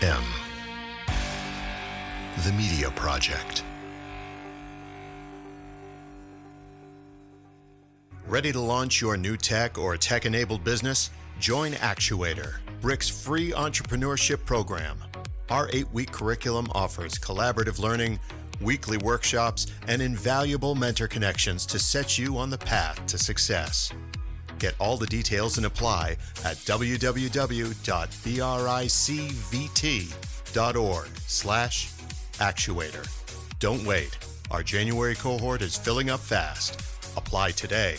The Media Project. Ready to launch your new tech or tech-enabled business? Join Actuator, BRIC's free entrepreneurship program. Our 8-week curriculum offers collaborative learning, weekly workshops, and invaluable mentor connections to set you on the path to success. Get all the details and apply at www.bricvt.org/actuator. Don't wait. Our January cohort is filling up fast. Apply today.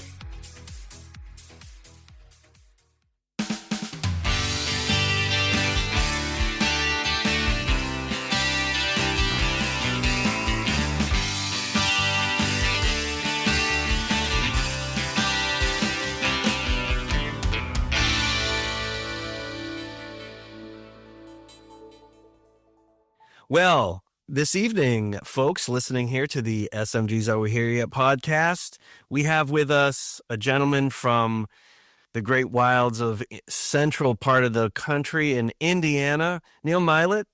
Well, this evening, folks listening here to the SMG's Over Here Yet podcast, we have with us a gentleman from the great wilds of central part of the country in Indiana, Neil Mylet.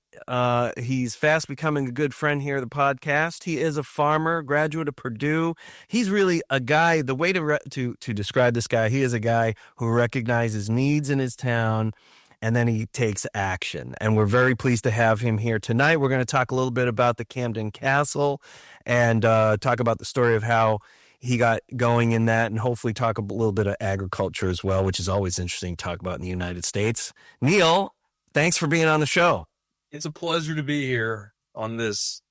He's fast becoming a good friend here at the podcast. He is a farmer, graduate of Purdue. He's really a guy, the way to describe this guy, he is a guy who recognizes needs in his town, and then he takes action. And we're very pleased to have him here tonight. We're going to talk a little bit about the Camden Castle and talk about the story of how he got going in that, and hopefully talk a little bit of agriculture as well, which is always interesting to talk about in the United States. Neil, thanks for being on the show. It's a pleasure to be here on this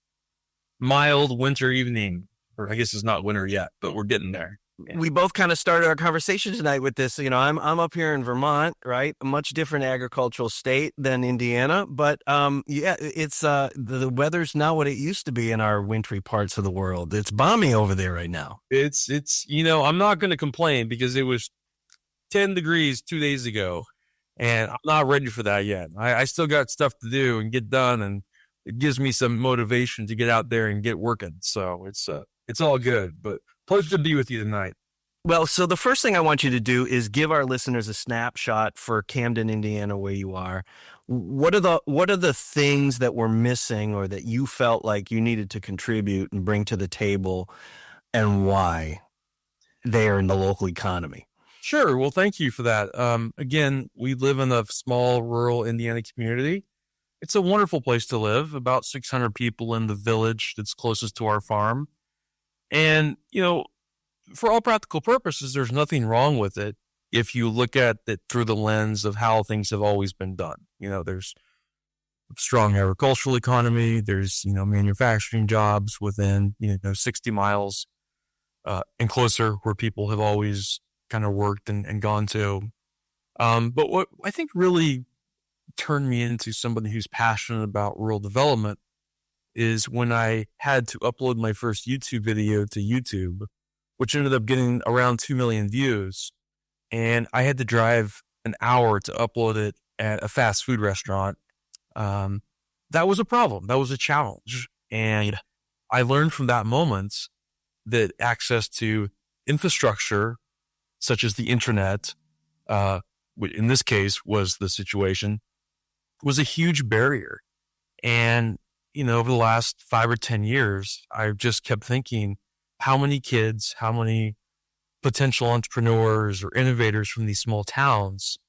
mild winter evening. Or I guess it's not winter yet, but we're getting there. We both kind of started our conversation tonight with this. You know, I'm up here in Vermont, right? A much different agricultural state than Indiana, but it's the weather's not what it used to be in our wintry parts of the world. It's balmy over there right now. It's I'm not going to complain because it was 10 degrees 2 days ago, and I'm not ready for that yet. I still got stuff to do and get done, and it gives me some motivation to get out there and get working. So it's all good, but pleasure to be with you tonight. Well, so the first thing I want you to do is give our listeners a snapshot for Camden, Indiana, where you are. What are the things that were missing or that you felt like you needed to contribute and bring to the table, and why there in the local economy? Sure. Well, thank you for that. Again, we live in a small rural Indiana community. It's a wonderful place to live, about 600 people in the village that's closest to our farm. And, for all practical purposes, there's nothing wrong with it if you look at it through the lens of how things have always been done. There's a strong agricultural economy. There's, manufacturing jobs within, 60 miles and closer where people have always kind of worked and gone to. But what I think really turned me into somebody who's passionate about rural development is when I had to upload my first YouTube video to YouTube, which ended up getting around 2 million views. And I had to drive an hour to upload it at a fast food restaurant. That was a problem. That was a challenge. And I learned from that moment that access to infrastructure, such as the internet, in this case was the situation, was a huge barrier. And over the last 5 or 10 years, I've just kept thinking, how many kids, how many potential entrepreneurs or innovators from these small towns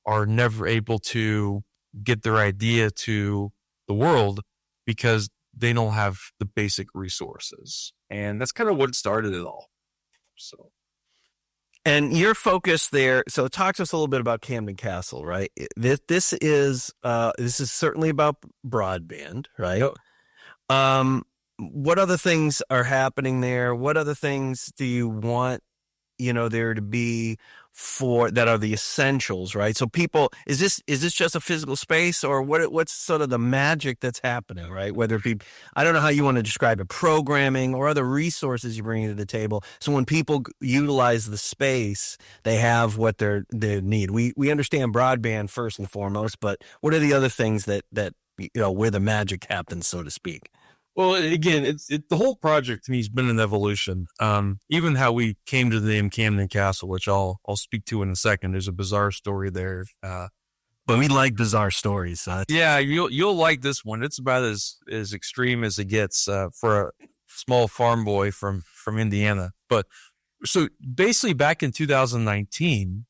are never able to get their idea to the world because they don't have the basic resources. And that's kind of what started it all. So. And your focus there, so talk to us a little bit about Camden Castle, right? This is certainly about broadband, right? Yep. What other things are happening there? What other things do you want, there to be for that are the essentials, right? So people, is this just a physical space, or what's sort of the magic that's happening, right? Whether it be, I don't know how you want to describe it, programming or other resources you bring to the table. So when people utilize the space, they have what they need. We understand broadband first and foremost, but what are the other things that where the magic happens, so to speak? Well, again, the whole project to me has been an evolution. Even how we came to the name Camden Castle, which I'll speak to in a second. There's a bizarre story there. But we like bizarre stories. So Yeah, you'll like this one. It's about as extreme as it gets for a small farm boy from Indiana. But so basically, back in 2019,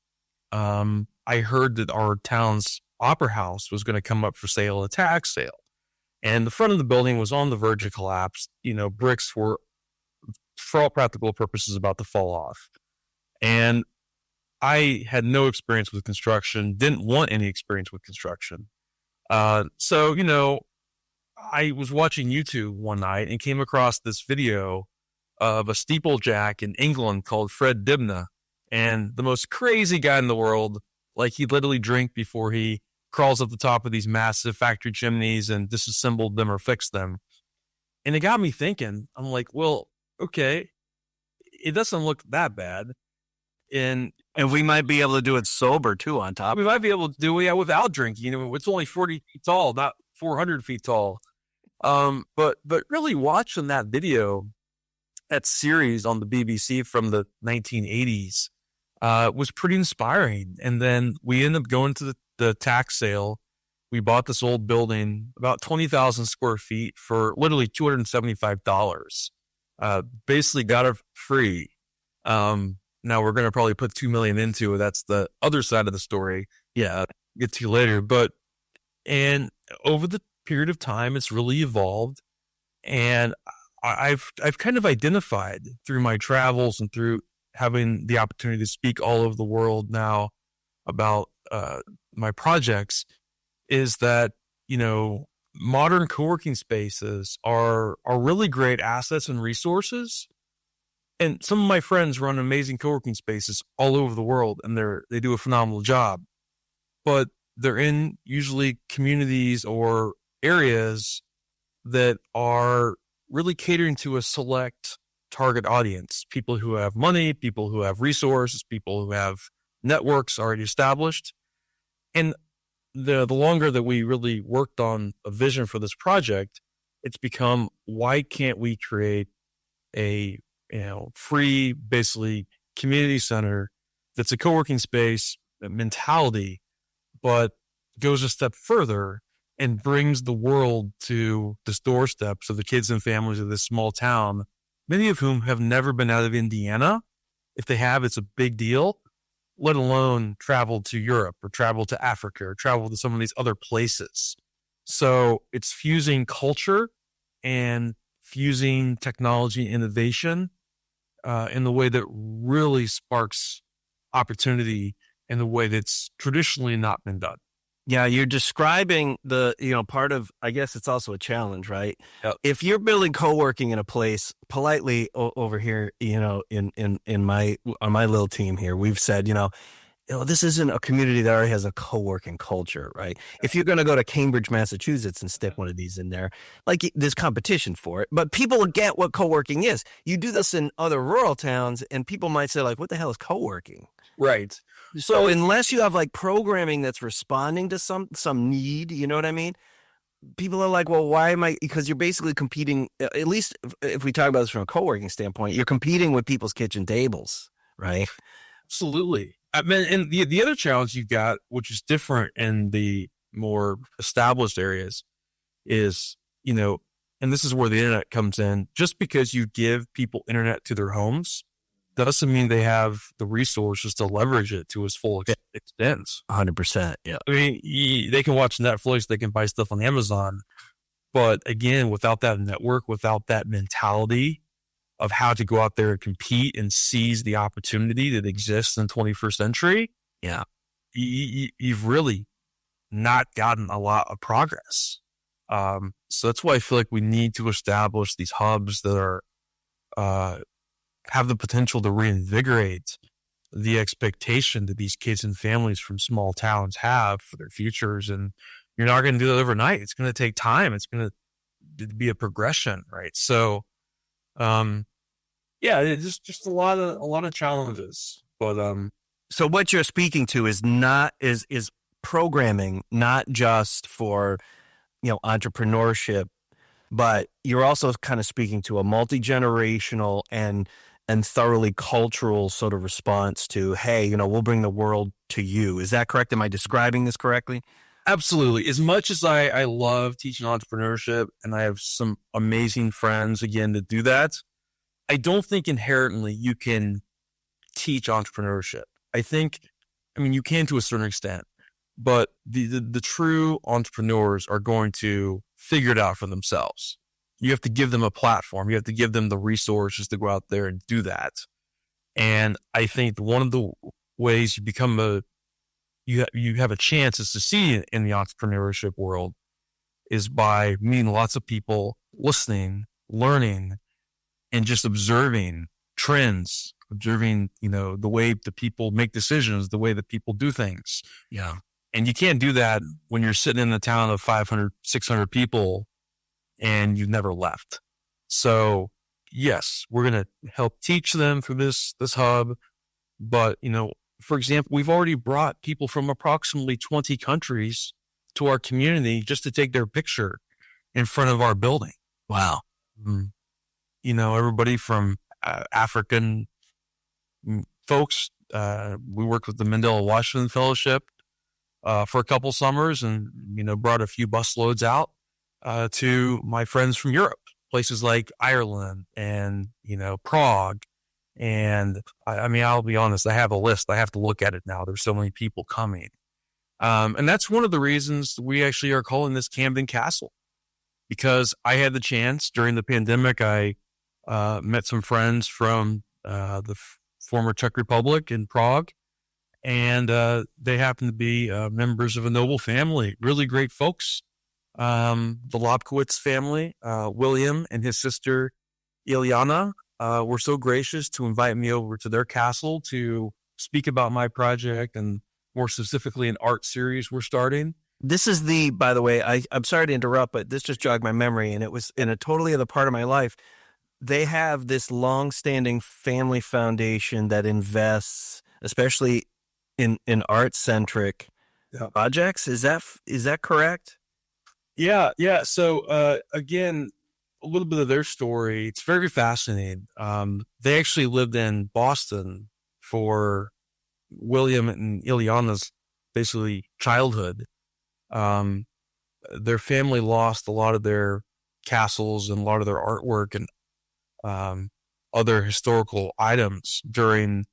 I heard that our town's opera house was going to come up for sale, a tax sale, and the front of the building was on the verge of collapse. Bricks were, for all practical purposes, about to fall off, and I had no experience with construction, didn't want any experience with construction. So, I was watching YouTube one night and came across this video of a steeplejack in England called Fred Dibnah, and the most crazy guy in the world. Like, he literally drank before he crawls up the top of these massive factory chimneys and disassembled them or fixed them. And it got me thinking. I'm like, well, okay, it doesn't look that bad. And we might be able to do it sober too on top. We might be able to do it without drinking. It's only 40 feet tall, not 400 feet tall. But really watching that video, that series on the BBC from the 1980s, was pretty inspiring. And then we ended up going to the tax sale. We bought this old building, about 20,000 square feet, for literally $275. Basically got it free. Now we're going to probably put $2 million into it. That's the other side of the story. Yeah, get to you later. And over the period of time, it's really evolved. And I've kind of identified through my travels and through having the opportunity to speak all over the world now about my projects, is that, modern co-working spaces are really great assets and resources. And some of my friends run amazing co-working spaces all over the world, and they do a phenomenal job. But they're in usually communities or areas that are really catering to a select target audience, people who have money, people who have resources, people who have networks already established. And the longer that we really worked on a vision for this project, it's become, why can't we create a free, basically, community center that's a co-working space mentality, but goes a step further and brings the world to this doorstep. So the kids and families of this small town, many of whom have never been out of Indiana. If they have, it's a big deal, let alone travel to Europe or travel to Africa or travel to some of these other places. So it's fusing culture and fusing technology innovation in the way that really sparks opportunity in the way that's traditionally not been done. Yeah, you're describing the, part of, I guess it's also a challenge, right? Yep. If you're building co-working in a place, politely over here, on my little team here, we've said, this isn't a community that already has a co-working culture, right? If you're going to go to Cambridge, Massachusetts and stick one of these in there, like, there's competition for it, but people will get what co-working is. You do this in other rural towns and people might say, like, what the hell is co-working? Right. So unless you have like programming that's responding to some need, you know what I mean? People are like, well, why am I? Because you're basically competing, at least if we talk about this from a co-working standpoint, you're competing with people's kitchen tables, right? Absolutely. I mean, and the other challenge you've got, which is different in the more established areas, is, and this is where the internet comes in. Just because you give people internet to their homes doesn't mean they have the resources to leverage it to its full extent. 100%. Yeah. I mean, they can watch Netflix, they can buy stuff on Amazon. But again, without that network, without that mentality of how to go out there and compete and seize the opportunity that exists in the 21st century, yeah, you've really not gotten a lot of progress. So that's why I feel like we need to establish these hubs that are have the potential to reinvigorate the expectation that these kids and families from small towns have for their futures. And you're not going to do that overnight. It's going to take time. It's going to be a progression, right? So, it's just a lot of challenges. But so what you're speaking to is is programming, not just for entrepreneurship, but you're also kind of speaking to a multi-generational and and thoroughly cultural sort of response to, hey, we'll bring the world to you. Is that correct? Am I describing this correctly? Absolutely. As much as I love teaching entrepreneurship, and I have some amazing friends, again, that do that, I don't think inherently you can teach entrepreneurship. You can to a certain extent, but the true entrepreneurs are going to figure it out for themselves. You have to give them a platform. You have to give them the resources to go out there and do that. And I think one of the ways you become you have a chance to succeed in the entrepreneurship world is by meeting lots of people, listening, learning, and just observing trends, observing, the way the people make decisions, the way that people do things. Yeah. And you can't do that when you're sitting in a town of 500, 600 people and you've never left. So yes, we're going to help teach them through this hub. But, for example, we've already brought people from approximately 20 countries to our community just to take their picture in front of our building. Wow. Everybody from African folks. We worked with the Mandela Washington Fellowship for a couple summers, and brought a few busloads out to my friends from Europe, places like Ireland and Prague. And I'll be honest, I have a list. I have to look at it now. There's so many people coming, and that's one of the reasons we actually are calling this Camden Castle, because I had the chance during the pandemic. I met some friends from the former Czech Republic in Prague, and they happen to be members of a noble family, really great folks. The Lobkowitz family, William and his sister Ilyana, were so gracious to invite me over to their castle to speak about my project, and more specifically an art series we're starting. This is by the way, I'm sorry to interrupt, but this just jogged my memory, and it was in a totally other part of my life. They have this long-standing family foundation that invests, especially in art-centric projects. Is that correct? Yeah. So again, a little bit of their story. It's very fascinating. They actually lived in Boston for William and Ilyana's basically childhood. Their family lost a lot of their castles and a lot of their artwork and other historical items during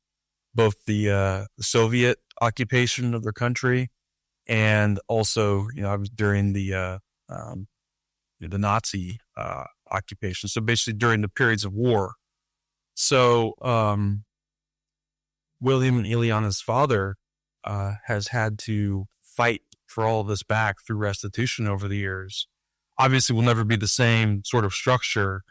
both the Soviet occupation of their country, and also during the Nazi occupation. So basically during the periods of war. So William and Ilyana's father has had to fight for all of this back through restitution over the years. Obviously, will never be the same sort of structure,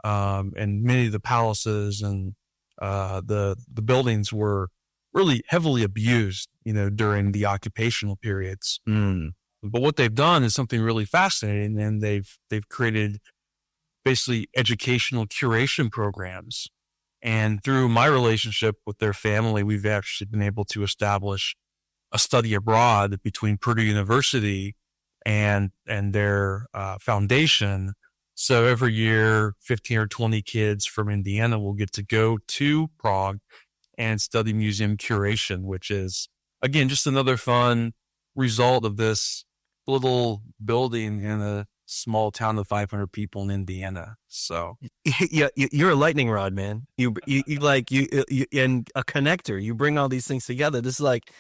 and many of the palaces and the buildings were really heavily abused, during the occupational periods. But what they've done is something really fascinating, and they've created basically educational curation programs. And through my relationship with their family, we've actually been able to establish a study abroad between Purdue University and their foundation. So every year, 15 or 20 kids from Indiana will get to go to Prague and study museum curation, which is, again, just another fun result of this little building in a small town of 500 people in Indiana. So yeah, you're a lightning rod, man. You and a connector. You bring all these things together. This is like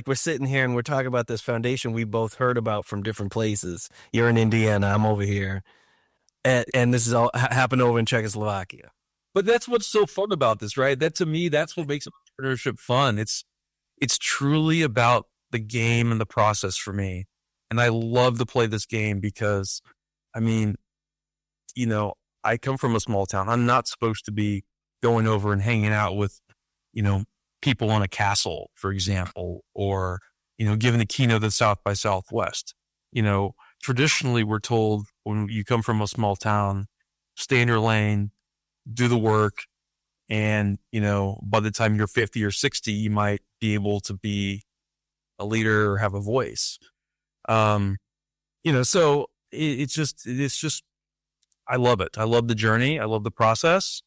we're sitting here and we're talking about this foundation we both heard about from different places. You're in Indiana, I'm over here, and this is all happened over in Czechoslovakia. But that's what's so fun about this, right? That, to me, that's what makes entrepreneurship fun. It's truly about the game and the process for me. And I love to play this game because, I come from a small town. I'm not supposed to be going over and hanging out with, people on a castle, for example, or, giving a keynote at South by Southwest. Traditionally, we're told when you come from a small town, stay in your lane, do the work, and, by the time you're 50 or 60, you might be able to be a leader or have a voice. So it's just, I love it. I love the journey. I love the process.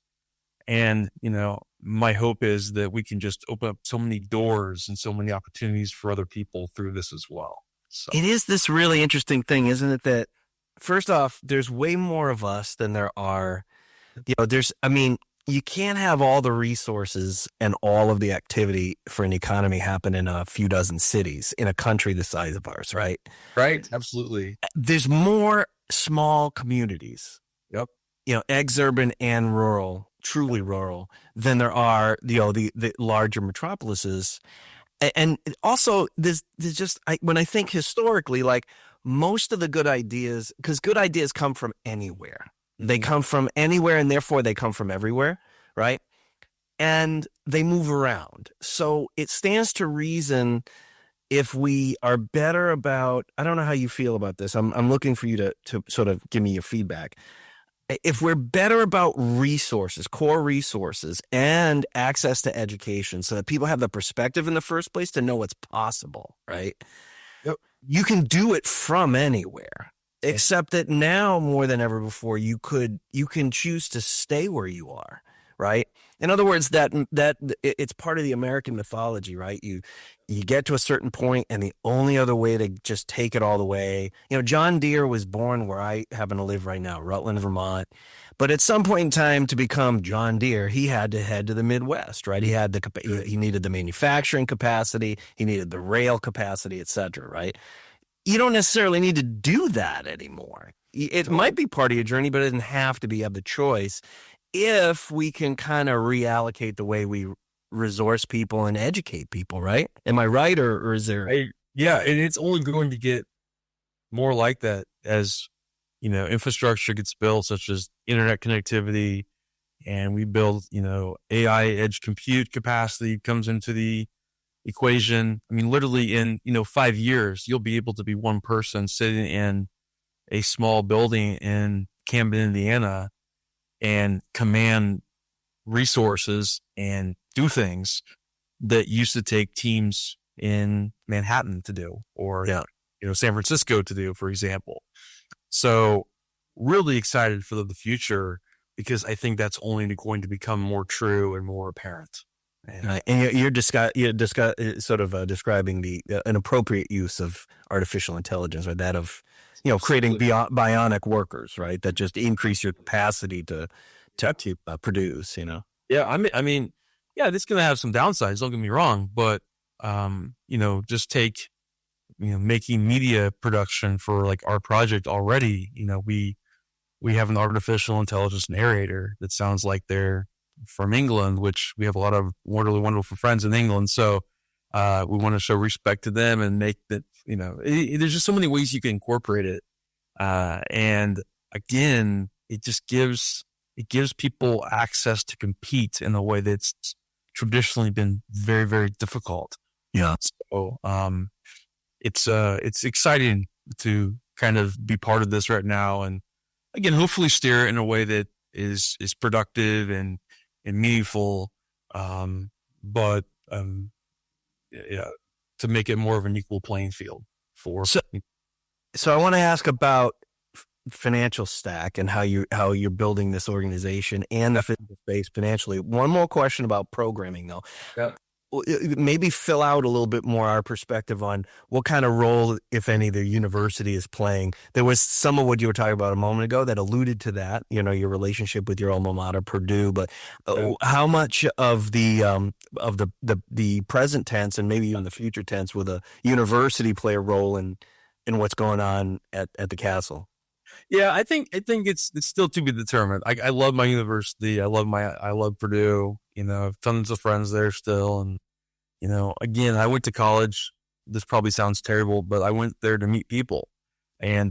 And, my hope is that we can just open up so many doors and so many opportunities for other people through this as well. So It is this really interesting thing, isn't it? That first off, there's way more of us than there are. You can't have all the resources and all of the activity for an economy happen in a few dozen cities in a country the size of ours, right? right. Absolutely. There's more small communities, Yep. exurban and rural, truly rural, than there are, the larger metropolises. And also, there's just, when I think historically, like most of the good ideas, because good ideas come from anywhere. They come from anywhere, and therefore they come from everywhere, right? And they move around. So it stands to reason if we are better about, I don't know how you feel about this. I'm looking for you to sort of give me your feedback. If we're better about resources, core resources, and access to education so that people have the perspective in the first place to know what's possible, right? Yep. You can do it from anywhere, except that now more than ever before, you can choose to stay where you are, right? In other words, that it's part of the American mythology, right? You get to a certain point, and the only other way to just take it all the way, John Deere was born where I happen to live right now, Rutland, Vermont. But at some point in time, to become John Deere, he had to head to the Midwest, right? He needed the manufacturing capacity, he needed the rail capacity, et cetera, right? You don't necessarily need to do that anymore. It might be part of your journey, but it doesn't have to be. You have the choice if we can kind of reallocate the way we resource people and educate people, right? Am I right, or is there? Yeah, and it's only going to get more like that as, infrastructure gets built, such as internet connectivity, and we build, AI edge compute capacity comes into the equation. I mean, literally in, 5 years, you'll be able to be one person sitting in a small building in Camden, Indiana, and command resources and do things that used to take teams in Manhattan to do, or, San Francisco to do, for example. So really excited for the future, because I think that's only going to become more true and more apparent. And you're sort of describing an appropriate use of artificial intelligence, or that of, creating bionic workers, right? That just increase your capacity to produce, Yeah, I mean, yeah, this is going to have some downsides. Don't get me wrong, but just take, making media production for like our project already. We have an artificial intelligence narrator that sounds like they're from England, which we have a lot of really wonderful friends in England. So we want to show respect to them and make that, there's just so many ways you can incorporate it. And again, it gives people access to compete in a way that's traditionally been very, very difficult. Yeah. So it's exciting to kind of be part of this right now, and again, hopefully steer it in a way that is productive and meaningful, but to make it more of an equal playing field for. So I want to ask about financial stack and how you're building this organization and the physical space financially. One more question about programming, though. Yeah. Maybe fill out a little bit more our perspective on what kind of role, if any, the university is playing. There was some of what you were talking about a moment ago that alluded to that, your relationship with your alma mater, Purdue, but how much of the present tense and maybe even the future tense will the university play a role in what's going on at the castle? Yeah, I think it's still to be determined. I love my university. I love Purdue. I have tons of friends there still. And, again, I went to college. This probably sounds terrible, but I went there to meet people and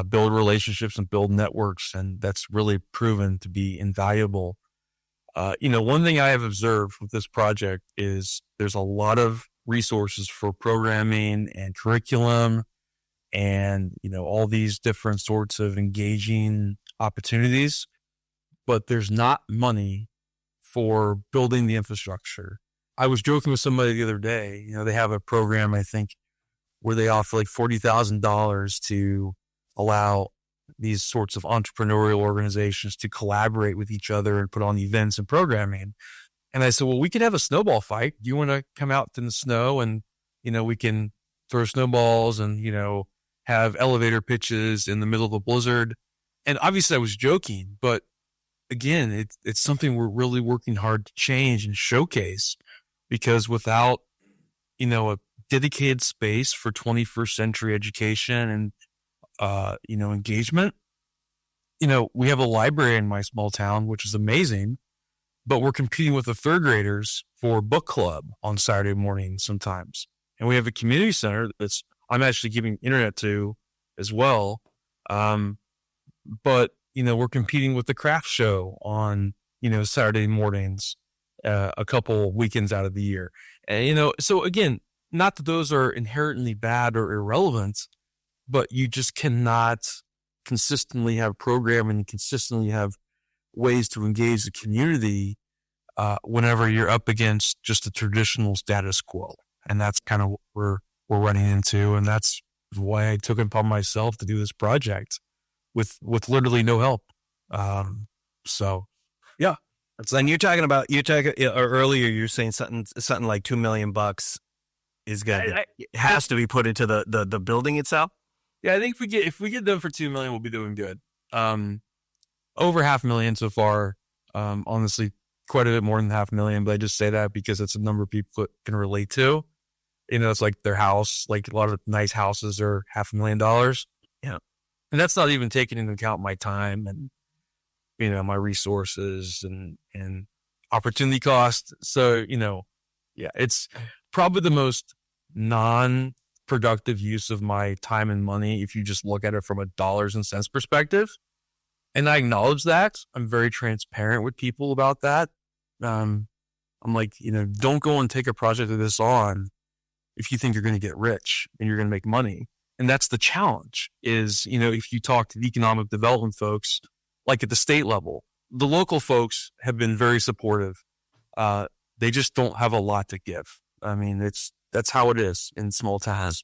build relationships and build networks. And that's really proven to be invaluable. One thing I have observed with this project is there's a lot of resources for programming and curriculum and, all these different sorts of engaging opportunities, but there's not money for building the infrastructure. I was joking with somebody the other day, they have a program, I think, where they offer like $40,000 to allow these sorts of entrepreneurial organizations to collaborate with each other and put on events and programming. And I said, well, we could have a snowball fight. Do you want to come out in the snow and, we can throw snowballs and, have elevator pitches in the middle of a blizzard? And obviously I was joking, but again, it's something we're really working hard to change and showcase, because without, a dedicated space for 21st century education and, engagement, we have a library in my small town, which is amazing, but we're competing with the third graders for book club on Saturday mornings sometimes. And we have a community center I'm actually giving internet to as well. But, we're competing with the craft show on, Saturday mornings, a couple weekends out of the year. And, so again, not that those are inherently bad or irrelevant, but you just cannot consistently have programming, consistently have ways to engage the community whenever you're up against just the traditional status quo. And that's kind of what we're running into. And that's why I took it upon myself to do this project with literally no help. So yeah. And you're talking about, earlier you were saying something like $2 million is good. It has to be put into the building itself. Yeah, I think if we get them for $2 million, we'll be doing good. Over $500,000 so far. Honestly, quite a bit more than $500,000, but I just say that because it's a number of people can relate to. It's like their house, like a lot of nice houses are $500,000. Yeah. And that's not even taking into account my time and, my resources and opportunity cost. So, yeah, it's probably the most non-productive use of my time and money if you just look at it from a dollars and cents perspective. And I acknowledge that. I'm very transparent with people about that. I'm like, don't go and take a project of this on if you think you're going to get rich and you're going to make money. And that's the challenge is, if you talk to the economic development folks, like at the state level, the local folks have been very supportive. They just don't have a lot to give. I mean, that's how it is in small towns.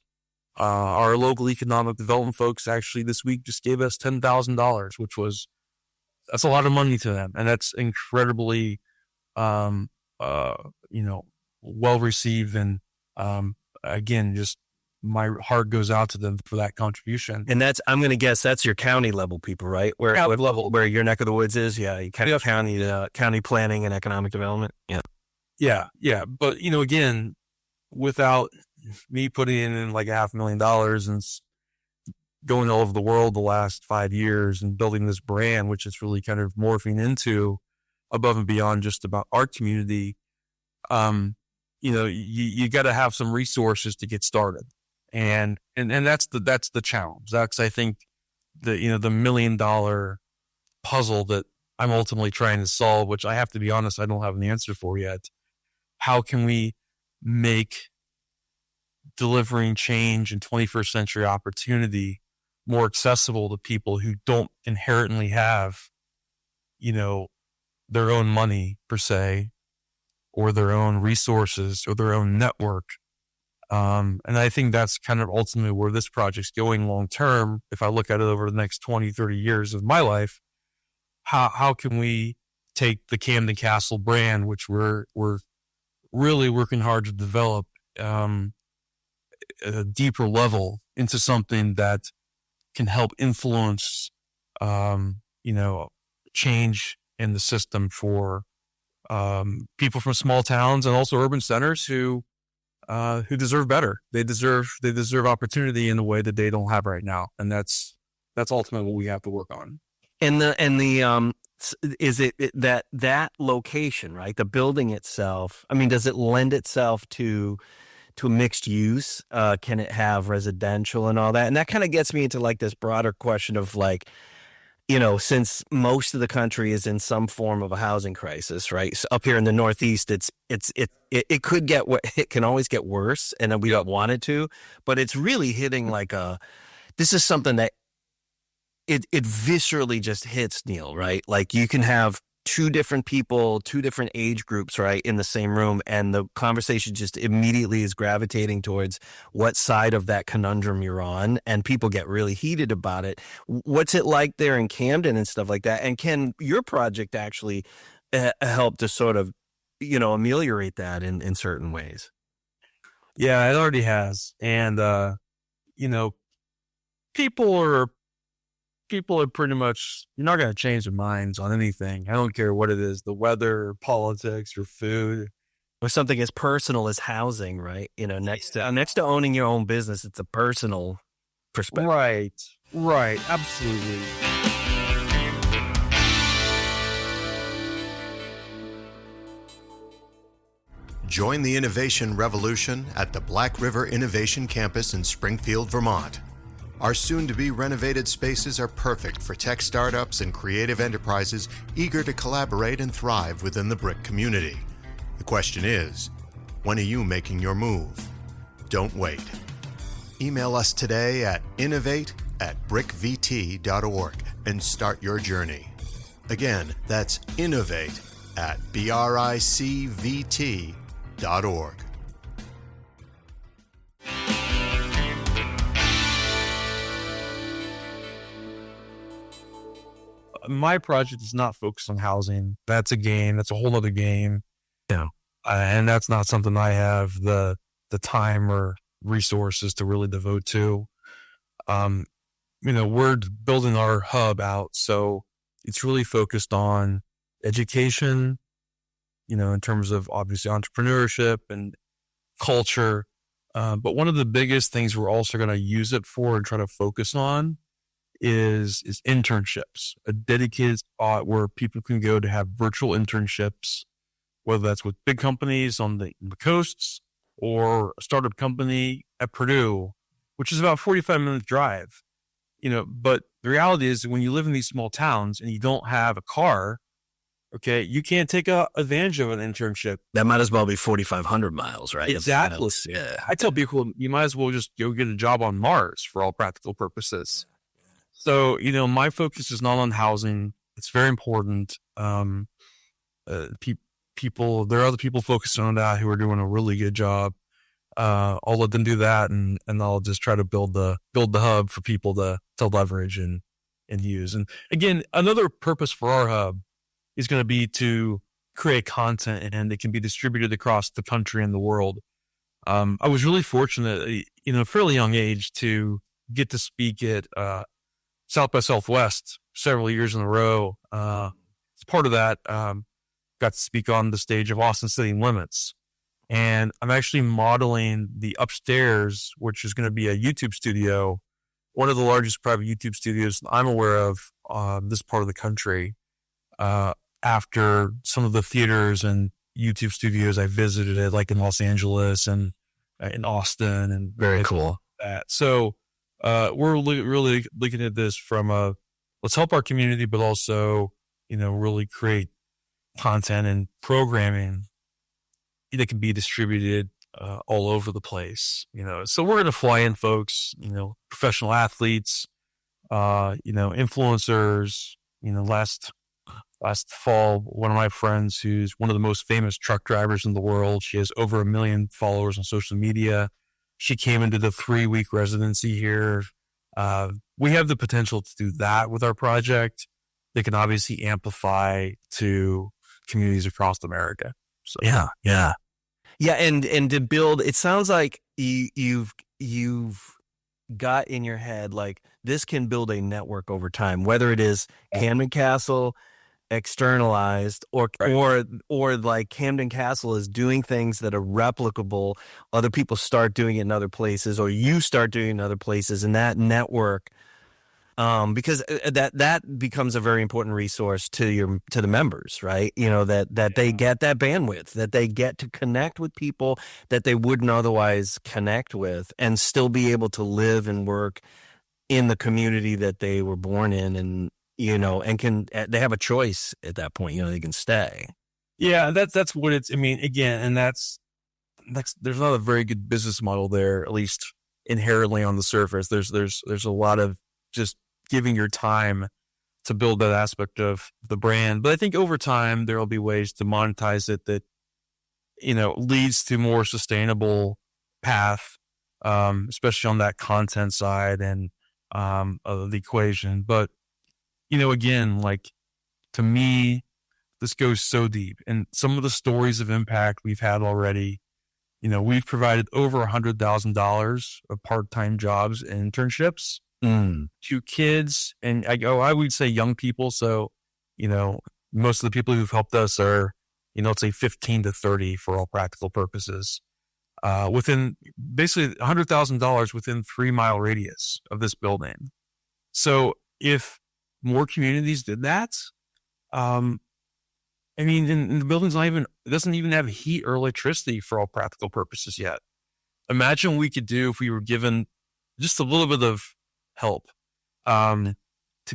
Our local economic development folks actually this week just gave us $10,000, that's a lot of money to them. And that's incredibly, well received. And, again, just my heart goes out to them for that contribution. And I'm going to guess that's your county level people, right? Where your neck of the woods is. Yeah. You kind of county planning and economic development. Yeah. Yeah. Yeah. But, again, without me putting in like $500,000 and going all over the world the last 5 years and building this brand, which is really kind of morphing into above and beyond just about our community, you got to have some resources to get started. And that's the challenge. That's, I think, the $1 million puzzle that I'm ultimately trying to solve, which I have to be honest, I don't have an answer for yet. How can we make delivering change and 21st century opportunity more accessible to people who don't inherently have, their own money per se, or their own resources or their own network. And I think that's kind of ultimately where this project's going long term. If I look at it over the next 20, 30 years of my life, how can we take the Camden Castle brand, which we're really working hard to develop, a deeper level into something that can help influence, change in the system for people from small towns and also urban centers who deserve better. They deserve opportunity in a way that they don't have right now, and that's ultimately what we have to work on. And is it that location, right? The building itself. I mean, does it lend itself to a mixed use? Can it have residential and all that? And that kind of gets me into like this broader question of like, since most of the country is in some form of a housing crisis, right? So up here in the Northeast, it can always get worse, and we don't want it to, but it's really hitting this is something that it viscerally just hits, Neil, right? Like you can have two different people, two different age groups, right, in the same room, and the conversation just immediately is gravitating towards what side of that conundrum you're on, and people get really heated about it. What's it like there in Camden and stuff like that? And can your project actually help to sort of, ameliorate that in certain ways? Yeah, it already has. And, people are pretty much, you're not going to change their minds on anything. I don't care what it is, the weather, politics, or food. Or something as personal as housing, right? Next to owning your own business, it's a personal perspective. Right. Absolutely. Join the innovation revolution at the Black River Innovation Campus in Springfield, Vermont. Our soon-to-be renovated spaces are perfect for tech startups and creative enterprises eager to collaborate and thrive within the BRIC community. The question is, when are you making your move? Don't wait. Email us today at innovate@bricvt.org and start your journey. Again, that's innovate@bricvt.org. My project is not focused on housing. That's a game. That's a whole other game. Yeah. And that's not something I have the time or resources to really devote to. We're building our hub out, so it's really focused on education, in terms of obviously entrepreneurship and culture. But one of the biggest things we're also going to use it for and try to focus on is internships, a dedicated spot where people can go to have virtual internships, whether that's with big companies on the coasts or a startup company at Purdue, which is about a 45-minute drive. But the reality is when you live in these small towns and you don't have a car, okay, you can't take advantage of an internship. That might as well be 4,500 miles, right? Exactly. Yeah. I tell people you might as well just go get a job on Mars for all practical purposes. So, my focus is not on housing. It's very important. People, there are other people focused on that who are doing a really good job. I'll let them do that, and I'll just try to build the hub for people to leverage and use. And again, another purpose for our hub is going to be to create content, and it can be distributed across the country and the world. I was really fortunate, a fairly young age, to get to speak at South by Southwest several years in a row. As part of that, got to speak on the stage of Austin City Limits. And I'm actually modeling the upstairs, which is going to be a YouTube studio, one of the largest private YouTube studios I'm aware of this part of the country, after some of the theaters and YouTube studios I visited, like in Los Angeles and in Austin. And very cool. That. So we're really looking at this from let's help our community, but also, really create content and programming that can be distributed all over the place. So we're going to fly in folks, professional athletes, influencers. Last fall, one of my friends, who's one of the most famous truck drivers in the world, she has over 1 million followers on social media. She came into the 3-week residency here. We have the potential to do that with our project. They can obviously amplify to communities across America. So. Yeah. And to build, it sounds like you've got in your head, like, this can build a network over time, whether it is Camden Castle externalized or like Camden Castle is doing things that are replicable. Other people start doing it in other places, or you start doing it in other places, and that network, because that becomes a very important resource to the members, right? That they get that bandwidth, that they get to connect with people that they wouldn't otherwise connect with, and still be able to live and work in the community that they were born in, and they have a choice at that point. They can stay. Yeah, that's what it's. I mean, again, and that's there's not a very good business model there, at least inherently on the surface. There's a lot of just giving your time to build that aspect of the brand. But I think over time, there will be ways to monetize it that, leads to more sustainable path, especially on that content side and of the equation. But, again, like to me, this goes so deep. And some of the stories of impact we've had already, we've provided over $100,000 of part-time jobs and internships to kids. And I would say young people. So, most of the people who've helped us are, let's say 15 to 30 for all practical purposes, within basically $100,000 within 3-mile radius of this building. So if more communities did that, and the building's it doesn't even have heat or electricity for all practical purposes yet. Imagine what we could do if we were given just a little bit of help, to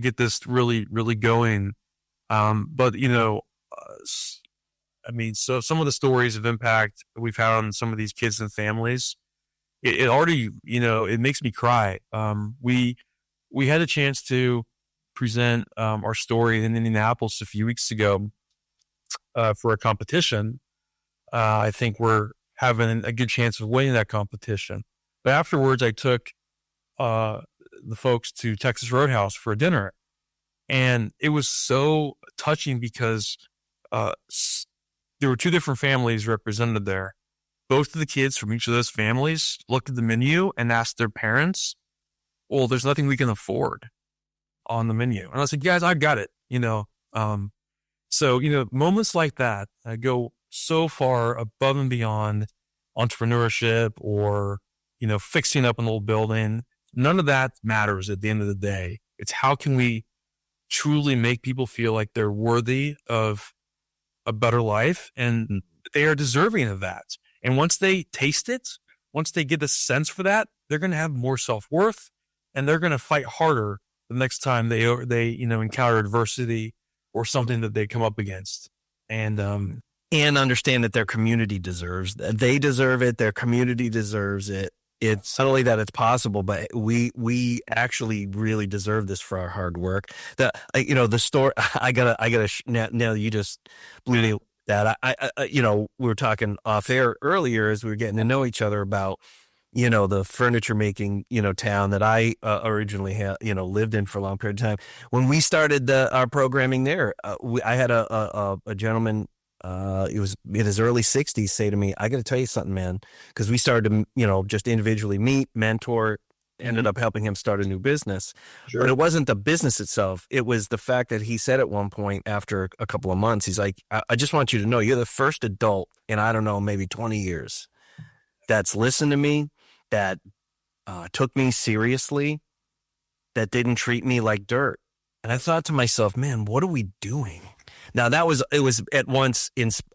get this really, really going. But so some of the stories of impact we've had on some of these kids and families, it already, it makes me cry. We had a chance to present, our story in Indianapolis a few weeks ago, for a competition. I think we're having a good chance of winning that competition. But afterwards, I took the folks to Texas Roadhouse for a dinner, and it was so touching because there were 2 different families represented there. Both of the kids from each of those families looked at the menu and asked their parents, "Well, there's nothing we can afford on the menu." And I said, "Guys, I got it." So, moments like that go so far above and beyond entrepreneurship or, fixing up an old building. None of that matters at the end of the day. It's how can we truly make people feel like they're worthy of a better life and they are deserving of that. And once they taste it, once they get a sense for that, they're going to have more self-worth and they're going to fight harder the next time they encounter adversity or something that they come up against. And understand that their community they deserve it. Their community deserves it. It's not only that it's possible, but we actually really deserve this for our hard work. The story, now you just blew me that. We were talking off air earlier as we were getting to know each other about, the furniture making, town that I originally had, lived in for a long period of time. When we started our programming there, I had a gentleman, he was in his early 60s, say to me, "I got to tell you something, man," because we started to, just individually meet, mentor, ended up helping him start a new business. Sure. But it wasn't the business itself. It was the fact that he said at one point after a couple of months, he's like, I just want you to know you're the first adult in, I don't know, maybe 20 years that's listened to me, that took me seriously, that didn't treat me like dirt." And I thought to myself, man, what are we doing? Now it was at once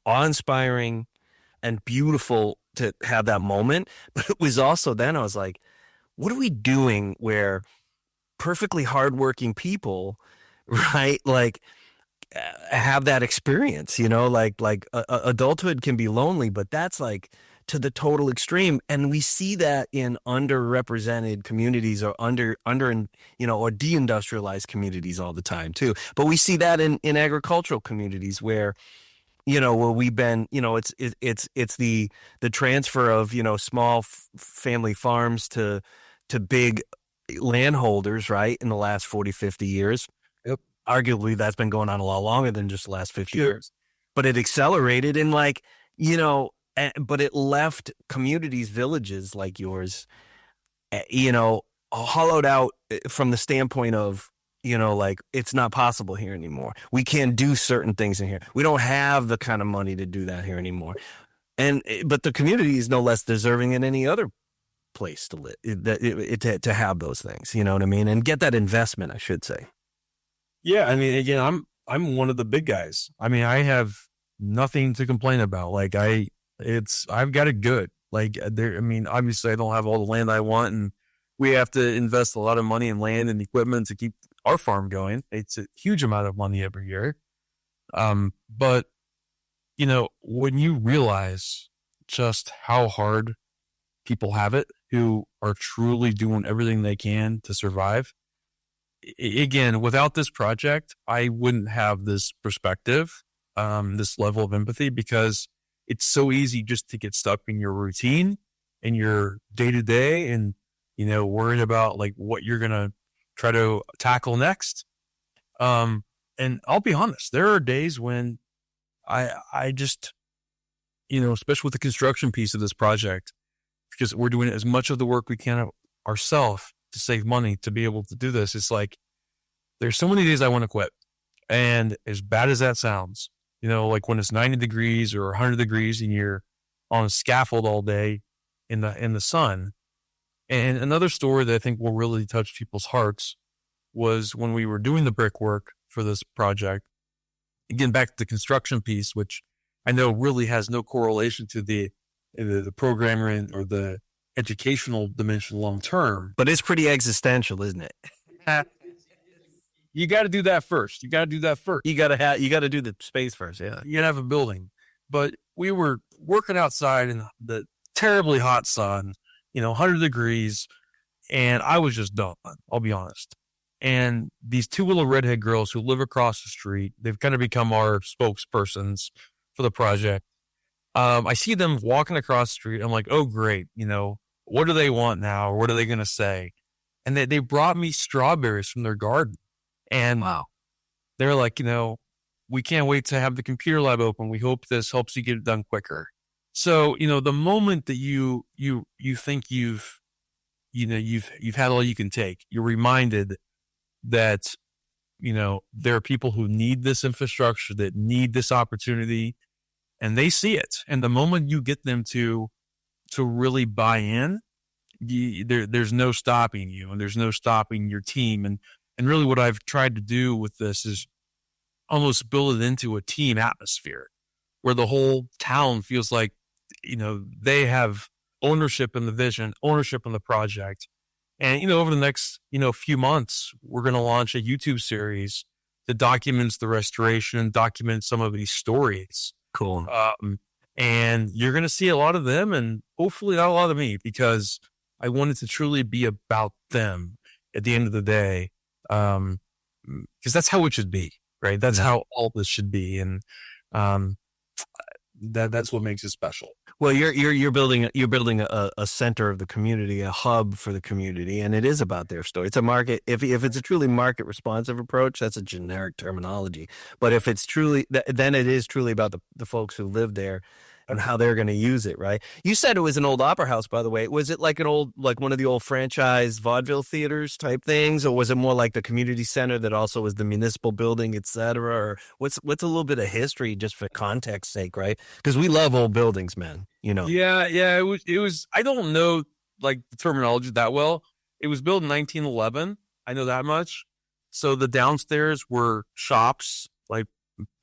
awe-inspiring and beautiful to have that moment, but it was also then I was like, what are we doing where perfectly hardworking people, right? Like have that experience, adulthood can be lonely, but that's like to the total extreme. And we see that in underrepresented communities or or deindustrialized communities all the time too. But we see that in agricultural communities where, where we've been, it's the transfer of, small family farms to big landholders, right? In the last 40, 50 years. Yep. Arguably that's been going on a lot longer than just the last 50 years, but it accelerated in but it left communities, villages like yours, hollowed out from the standpoint of, it's not possible here anymore. We can't do certain things in here. We don't have the kind of money to do that here anymore. But the community is no less deserving than any other place to live, to have those things, you know what I mean? And get that investment, I should say. Yeah. I mean, again, I'm one of the big guys. I mean, I have nothing to complain about. Like I've got it good. Obviously I don't have all the land I want and we have to invest a lot of money in land and equipment to keep our farm going. It's a huge amount of money every year. But when you realize just how hard people have it who are truly doing everything they can to survive, again, without this project, I wouldn't have this perspective, this level of empathy, because it's so easy just to get stuck in your routine and your day to day and, worrying about like what you're going to try to tackle next. And I'll be honest, there are days when I just, especially with the construction piece of this project, because we're doing as much of the work we can ourselves to save money to be able to do this. It's like, there's so many days I want to quit. And as bad as that sounds, like when it's 90 degrees or 100 degrees and you're on a scaffold all day in the sun. And another story that I think will really touch people's hearts was when we were doing the brickwork for this project. Again, back to the construction piece, which I know really has no correlation to the programming or the educational dimension long term. But it's pretty existential, isn't it? You got to do that first. You got to do the space first. Yeah. You got to have a building. But we were working outside in the terribly hot sun, 100 degrees, and I was just done, I'll be honest. And these two little redhead girls who live across the street, they've kind of become our spokespersons for the project. I see them walking across the street. I'm like, oh, great. What do they want now? Or what are they going to say? And they brought me strawberries from their garden. And wow, they're like, we can't wait to have the computer lab open. We hope this helps you get it done quicker. So, the moment that you think you've had all you can take, you're reminded that, there are people who need this infrastructure, that need this opportunity, and they see it. And the moment you get them to really buy in, there's no stopping you, and there's no stopping your team. And really what I've tried to do with this is almost build it into a team atmosphere where the whole town feels like, they have ownership in the vision, ownership in the project. And, over the next, few months, we're going to launch a YouTube series that documents the restoration, documents some of these stories. Cool. And you're going to see a lot of them and hopefully not a lot of me, because I want it to truly be about them at the end of the day. Because that's how it should be, right? That's how all this should be. And, that's what makes it special. Well, you're building a center of the community, a hub for the community, and it is about their story. It's a market. If it's a truly market responsive approach, that's a generic terminology. But if it's truly, then it is truly about the folks who live there and how they're going to use it, right? You said it was an old opera house, by the way. Was it like one of the old franchise vaudeville theaters type things, or was it more like the community center that also was the municipal building, et cetera? Or what's a little bit of history just for context's sake, right? Because we love old buildings, man. Yeah. It was. I don't know like the terminology that well. It was built in 1911. I know that much. So the downstairs were shops. Like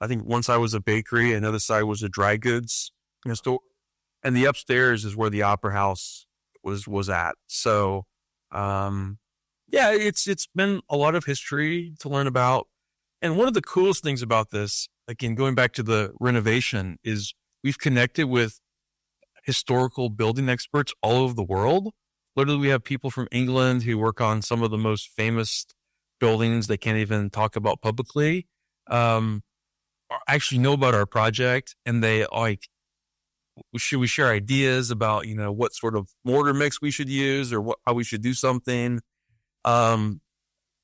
I think one side was a bakery, another side was a dry goods store, and the upstairs is where the opera house was at. So, it's been a lot of history to learn about. And one of the coolest things about this, again, going back to the renovation, is we've connected with historical building experts all over the world. Literally, we have people from England who work on some of the most famous buildings they can't even talk about publicly, actually know about our project, and they should we share ideas about, what sort of mortar mix we should use or how we should do something.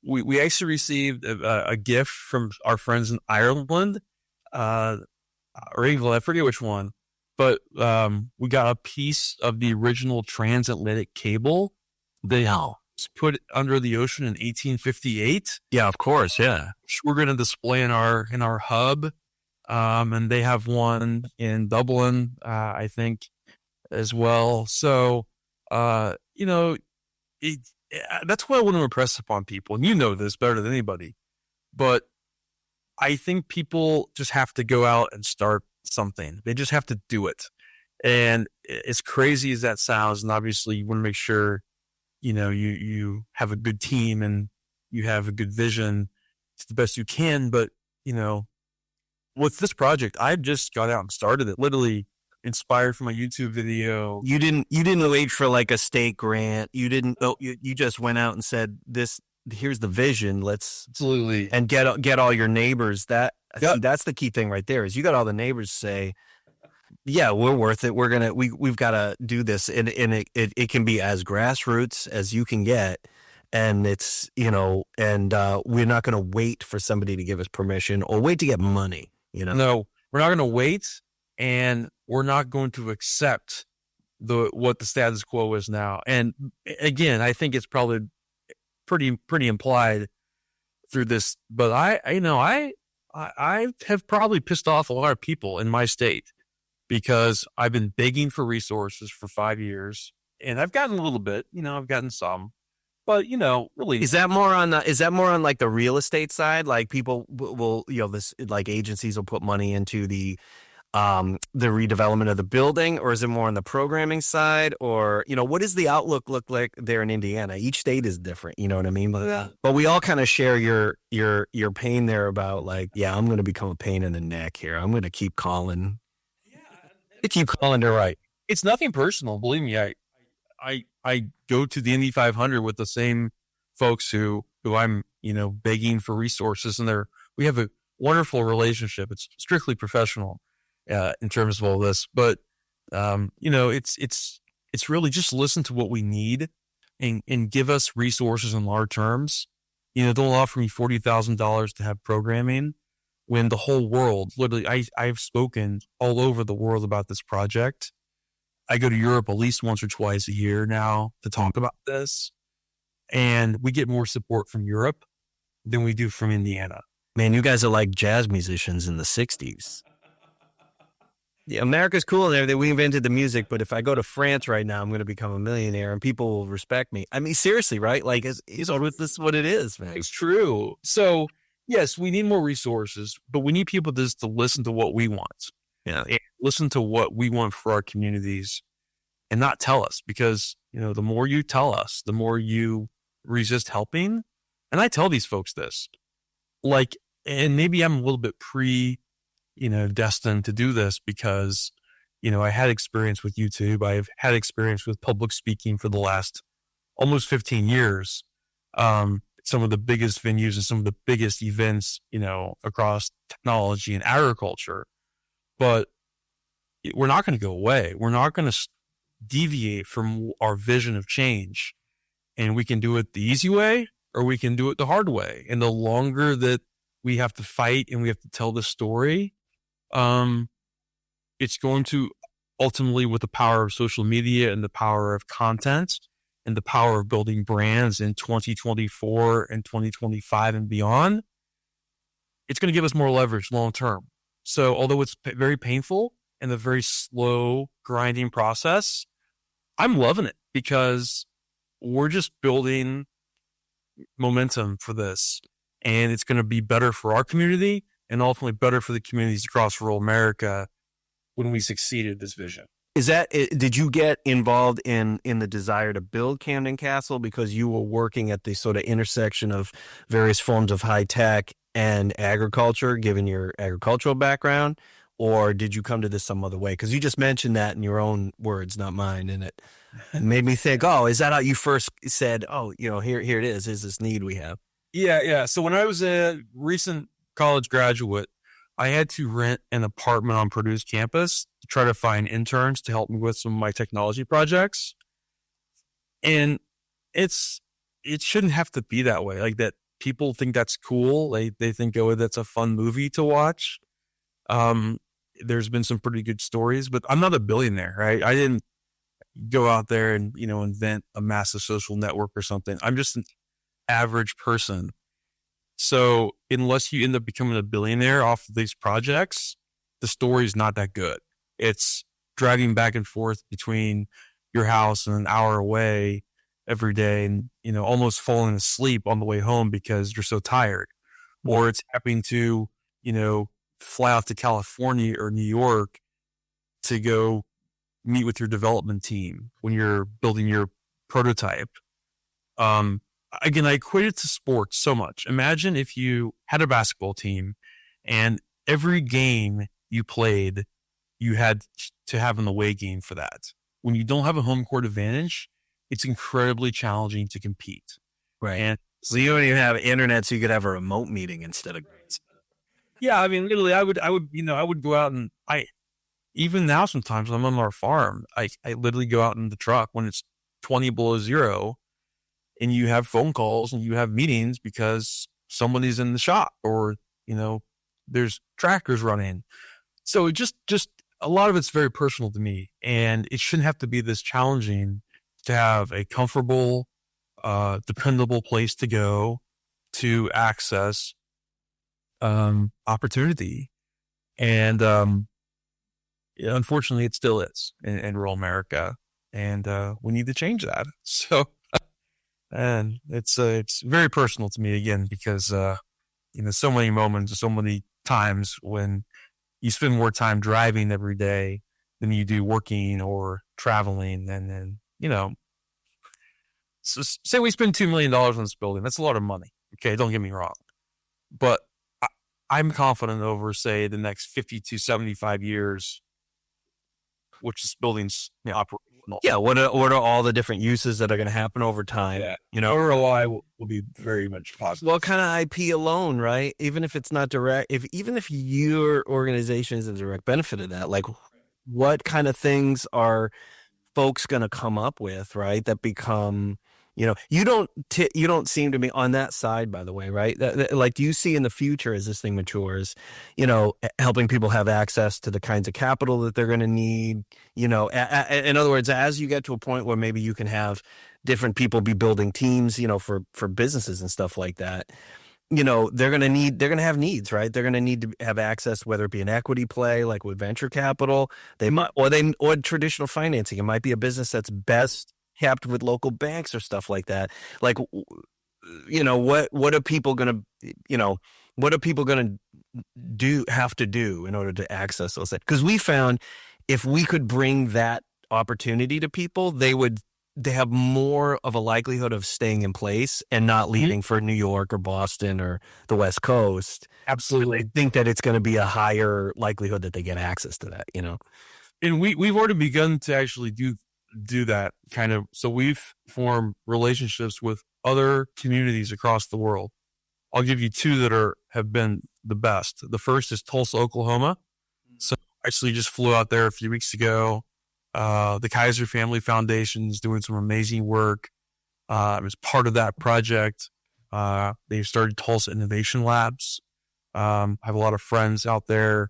We actually received a gift from our friends in Ireland, or England, I forget which one, but we got a piece of the original transatlantic cable that was put under the ocean in 1858. Yeah, of course. Yeah. Which we're going to display in our hub. And they have one in Dublin, I think, as well. So, that's what I want to impress upon people. And you know this better than anybody. But I think people just have to go out and start something. They just have to do it. And as crazy as that sounds, and obviously you want to make sure, you have a good team and you have a good vision to the best you can. But, with this project, I just got out and started it, literally inspired from a YouTube video. You didn't wait for like a state grant. You didn't. You just went out and said, "This here's the vision. Let's Absolutely. and get all your neighbors. Yep. See, that's the key thing right there is you got all the neighbors say, yeah, we're worth it. We've got to do this. And it can be as grassroots as you can get. And it's, we're not going to wait for somebody to give us permission or wait to get money, No, we're not going to wait, and we're not going to accept what the status quo is now. And again, I think it's probably pretty implied through this, but I have probably pissed off a lot of people in my state because I've been begging for resources for 5 years, and I've gotten a little bit, I've gotten some. But, really. Is that more on like the real estate side? Like people will, this like agencies will put money into the redevelopment of the building, or is it more on the programming side? Or, what does the outlook look like there in Indiana? Each state is different. You know what I mean? But we all kind of share your pain there about like, yeah, I'm going to become a pain in the neck here. I'm going to keep calling. Yeah. Keep calling to right. It's nothing personal. Believe me. I go to the Indy 500 with the same folks who I'm, begging for resources, and we have a wonderful relationship. It's strictly professional, in terms of all this, but, it's really just listen to what we need and give us resources in large terms. Don't offer me $40,000 to have programming when the whole world, literally, I've spoken all over the world about this project. I go to Europe at least once or twice a year now to talk about this. And we get more support from Europe than we do from Indiana. Man, you guys are like jazz musicians in the 60s. Yeah, America's cool and everything. We invented the music, but if I go to France right now, I'm going to become a millionaire and people will respect me. I mean, seriously, right? Like, this is what it is, man. It's true. So, yes, we need more resources, but we need people just to listen to what we want. Yeah. Listen to what we want for our communities and not tell us, because, the more you tell us, the more you resist helping. And I tell these folks this, like, and maybe I'm a little bit destined to do this because, I had experience with YouTube. I've had experience with public speaking for the last almost 15 years. Some of the biggest venues and some of the biggest events, across technology and agriculture. But we're not going to go away. We're not going to deviate from our vision of change. And we can do it the easy way or we can do it the hard way. And the longer that we have to fight and we have to tell the story, it's going to ultimately, with the power of social media and the power of content and the power of building brands in 2024 and 2025 and beyond, it's going to give us more leverage long term. So although it's very painful and a very slow grinding process, I'm loving it because we're just building momentum for this, and it's going to be better for our community and ultimately better for the communities across rural America when we succeed at this vision. Did you get involved in the desire to build Camden Castle because you were working at the sort of intersection of various forms of high tech and agriculture, given your agricultural background, or did you come to this some other way? Because you just mentioned that in your own words, not mine, and it made me think, oh, is that how you first said, oh, here it is this need we have? Yeah. So when I was a recent college graduate, I had to rent an apartment on Purdue's campus to try to find interns to help me with some of my technology projects. And it shouldn't have to be that way. Like that. People think that's cool. They think, oh, that's a fun movie to watch. There's been some pretty good stories, but I'm not a billionaire, right? I didn't go out there and, invent a massive social network or something. I'm just an average person. So unless you end up becoming a billionaire off of these projects, the story is not that good. It's driving back and forth between your house and an hour away every day and, almost falling asleep on the way home because you're so tired. Or it's having to, fly out to California or New York to go meet with your development team when you're building your prototype. Again, I equate it to sports so much. Imagine if you had a basketball team and every game you played, you had to have an away game for that. When you don't have a home court advantage, it's incredibly challenging to compete. Right. And So you don't even have internet, so you could have a remote meeting instead of. Yeah, I mean, literally, I would go out and even now sometimes when I'm on our farm, I literally go out in the truck when it's 20 below zero, and you have phone calls and you have meetings because somebody's in the shop or there's tractors running. So it just a lot of it's very personal to me, and it shouldn't have to be this challenging to have a comfortable, dependable place to go to access opportunity. And unfortunately, it still is in rural America, and we need to change that. So, and it's very personal to me again because so many moments, so many times when you spend more time driving every day than you do working or traveling, and then so say we spend $2 million on this building. That's a lot of money. Okay, don't get me wrong, but I'm confident over, say, the next 50 to 75 years, which this building's operational. Yeah, what are all the different uses that are going to happen over time? Yeah. ROI will be very much positive. Well, kind of IP alone, right? Even if it's not direct, even if your organization is a direct benefit of that, like what kind of things are folks going to come up with, right? That become, you don't seem to be on that side, by the way, right? Like, do you see in the future as this thing matures, helping people have access to the kinds of capital that they're going to need, in other words, as you get to a point where maybe you can have different people be building teams, for businesses and stuff like that, they're going to have needs, right? They're going to need to have access, whether it be an equity play, like with venture capital, or traditional financing. It might be a business that's best kept with local banks or stuff like that. Like, what are people going to have to do in order to access those things? Because we found if we could bring that opportunity to people, they have more of a likelihood of staying in place and not leaving for New York or Boston or the West Coast. Absolutely. I think that it's going to be a higher likelihood that they get access to that, And we've already begun to actually do that kind of. So we've formed relationships with other communities across the world. I'll give you two that have been the best. The first is Tulsa, Oklahoma. So I actually just flew out there a few weeks ago. The Kaiser Family Foundation is doing some amazing work. As part of that project, they've started Tulsa Innovation Labs. I have a lot of friends out there.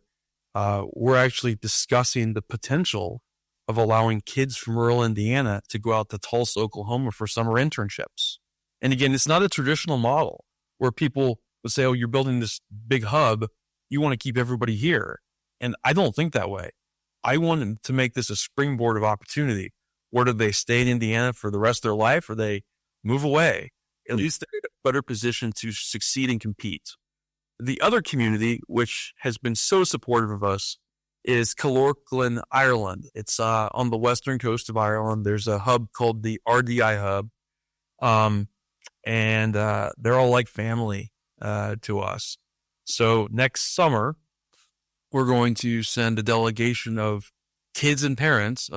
We're actually discussing the potential of allowing kids from rural Indiana to go out to Tulsa, Oklahoma for summer internships. And again, it's not a traditional model where people would say, oh, you're building this big hub. You want to keep everybody here. And I don't think that way. I wanted to make this a springboard of opportunity. Whether they stay in Indiana for the rest of their life or they move away, at least they're in a better position to succeed and compete. The other community, which has been so supportive of us, is Kilorglin, Ireland. It's on the western coast of Ireland. There's a hub called the RDI Hub, and they're all like family to us. So next summer, we're going to send a delegation of kids and parents,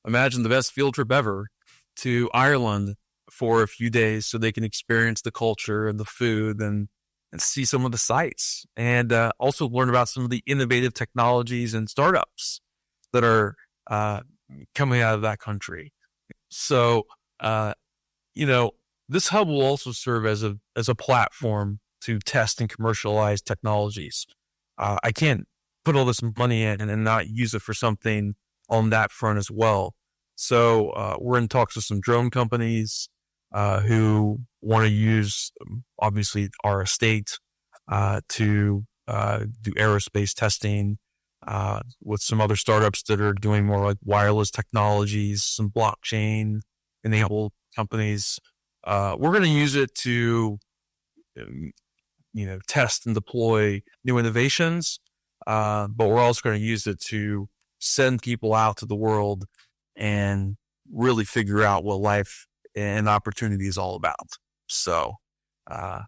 imagine the best field trip ever, to Ireland for a few days so they can experience the culture and the food and see some of the sights, and also learn about some of the innovative technologies and startups that are coming out of that country. So, this hub will also serve as a platform to test and commercialize technologies. I can't put all this money in and not use it for something on that front as well. So we're in talks with some drone companies who want to use, obviously, our estate to do aerospace testing with some other startups that are doing more like wireless technologies, some blockchain enabled companies. We're going to use it to, test and deploy new innovations, but we're also going to use it to send people out to the world and really figure out what life and opportunity is all about. So that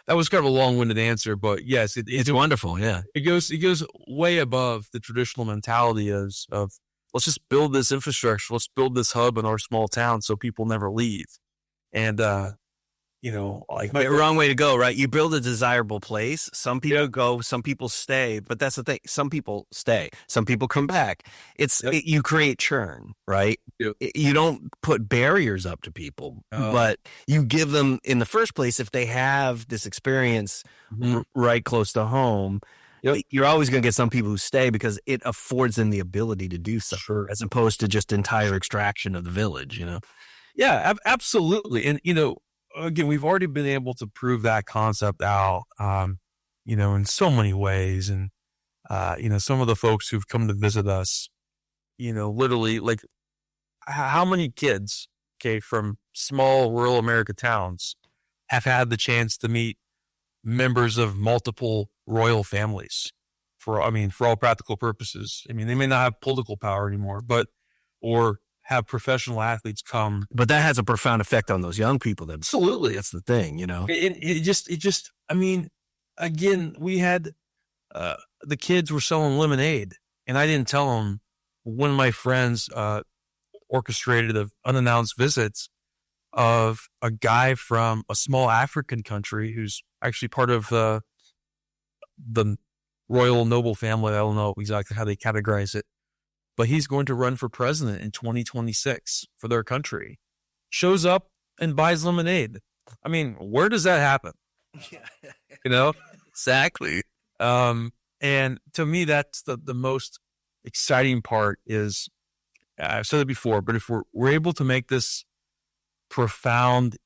was kind of a long-winded answer, but yes, it's wonderful. Yeah, it goes way above the traditional mentality of let's just build this infrastructure, let's build this hub in our small town so people never leave. And like The wrong way to go, right? You build a desirable place. Some people go, some people stay, but that's the thing. Some people stay, some people come back. You create churn, right? Yep. You don't put barriers up to people, but you give them in the first place, if they have this experience right close to home, you're always going to get some people who stay because it affords them the ability to do so, as opposed to just entire extraction of the village, Yeah, absolutely. And, again, we've already been able to prove that concept out, in so many ways. And, some of the folks who've come to visit us, literally, like, how many kids, from small rural America towns have had the chance to meet members of multiple royal families for all practical purposes. I mean, they may not have political power anymore, or have professional athletes come. But that has a profound effect on those young people. Absolutely. That's the thing, It just, again, we had, the kids were selling lemonade, and I didn't tell them. One of my friends, orchestrated of unannounced visits of a guy from a small African country who's actually part of the royal noble family. I don't know exactly how they categorize it, but he's going to run for president in 2026 for their country. Shows up and buys lemonade. I mean, where does that happen? Exactly. And to me, that's the most exciting part is, I've said it before, but if we're able to make this profound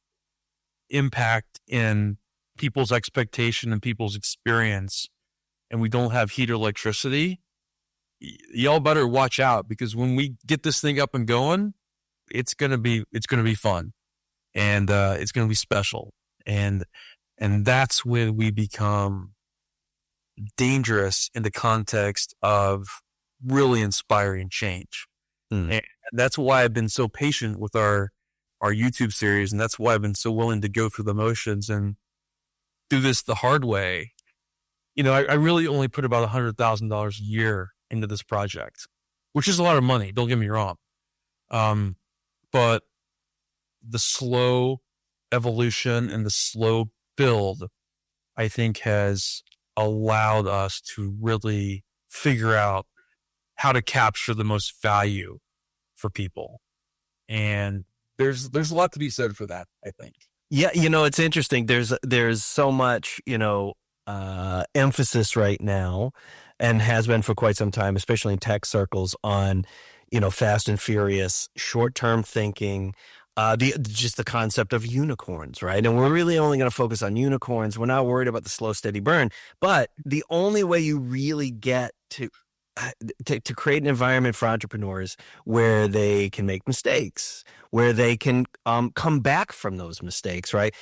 impact in people's expectation and people's experience, and we don't have heat or electricity, y'all better watch out, because when we get this thing up and going, it's gonna be fun, and it's gonna be special, and that's when we become dangerous in the context of really inspiring change. And that's why I've been so patient with our YouTube series, and that's why I've been so willing to go through the motions and do this the hard way. I really only put about $100,000 a year into this project, which is a lot of money. Don't get me wrong. But the slow evolution and the slow build, I think, has allowed us to really figure out how to capture the most value for people. And there's a lot to be said for that, I think. Yeah. It's interesting. There's so much, emphasis right now, and has been for quite some time, especially in tech circles, on, fast and furious, short-term thinking, just the concept of unicorns, right? And we're really only going to focus on unicorns. We're not worried about the slow, steady burn. But the only way you really get to create an environment for entrepreneurs where they can make mistakes, where they can come back from those mistakes, right?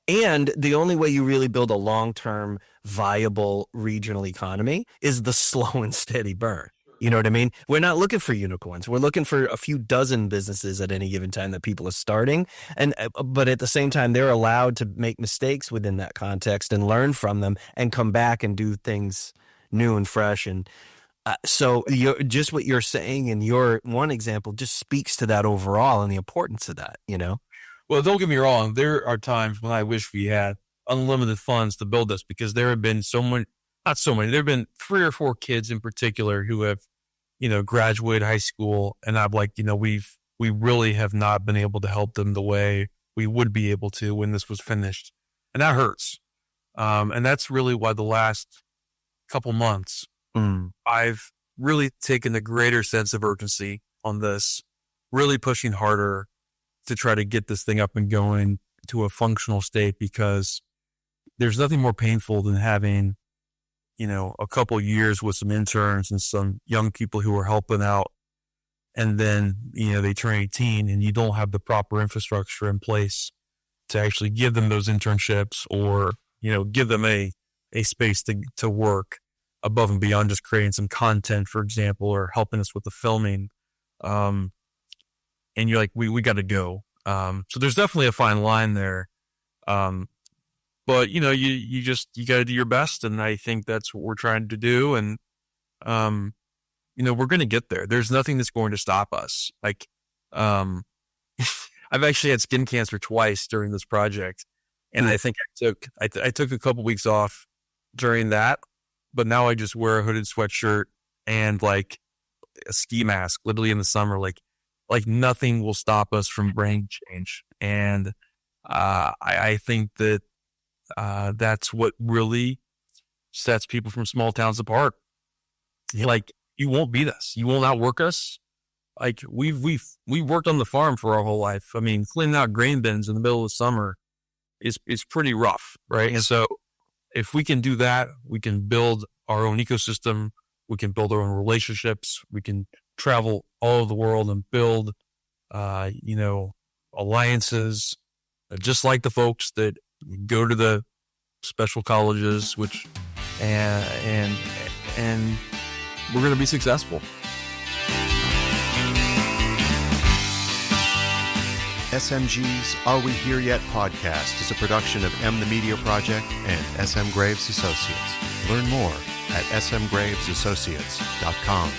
And the only way you really build a long-term viable regional economy is the slow and steady burn. You know what I mean? We're not looking for unicorns. We're looking for a few dozen businesses at any given time that people are starting. But at the same time, they're allowed to make mistakes within that context and learn from them and come back and do things new and fresh. And so just what you're saying in your one example just speaks to that overall and the importance of that, Well, don't get me wrong. There are times when I wish we had unlimited funds to build this, because there have been not so many. There have been 3 or 4 kids in particular who have, graduated high school, and I'm like, we really have not been able to help them the way we would be able to when this was finished, and that hurts. And that's really why the last couple months, I've really taken a greater sense of urgency on this, really pushing harder to try to get this thing up and going to a functional state, because there's nothing more painful than having, a couple years with some interns and some young people who are helping out. And then, they turn 18 and you don't have the proper infrastructure in place to actually give them those internships, or, give them a space to work above and beyond just creating some content, for example, or helping us with the filming. And you're like, we got to go. So there's definitely a fine line there. But you got to do your best. And I think that's what we're trying to do. And, we're going to get there. There's nothing that's going to stop us. Like, I've actually had skin cancer twice during this project, and I think I took a couple weeks off during that, but now I just wear a hooded sweatshirt and like a ski mask, literally in the summer. Like nothing will stop us from brain change, and I think that that's what really sets people from small towns apart. Like, you won't beat us. You won't outwork us. Like, we worked on the farm for our whole life. I mean, cleaning out grain bins in the middle of the summer is pretty rough, right? And so if we can do that, we can build our own ecosystem. We can build our own relationships. We can travel all over the world and build, alliances, just like the folks that go to the special colleges, and we're going to be successful. SMG's Are We Here Yet podcast is a production of M the Media Project and SM Graves Associates. Learn more at smgravesassociates.com.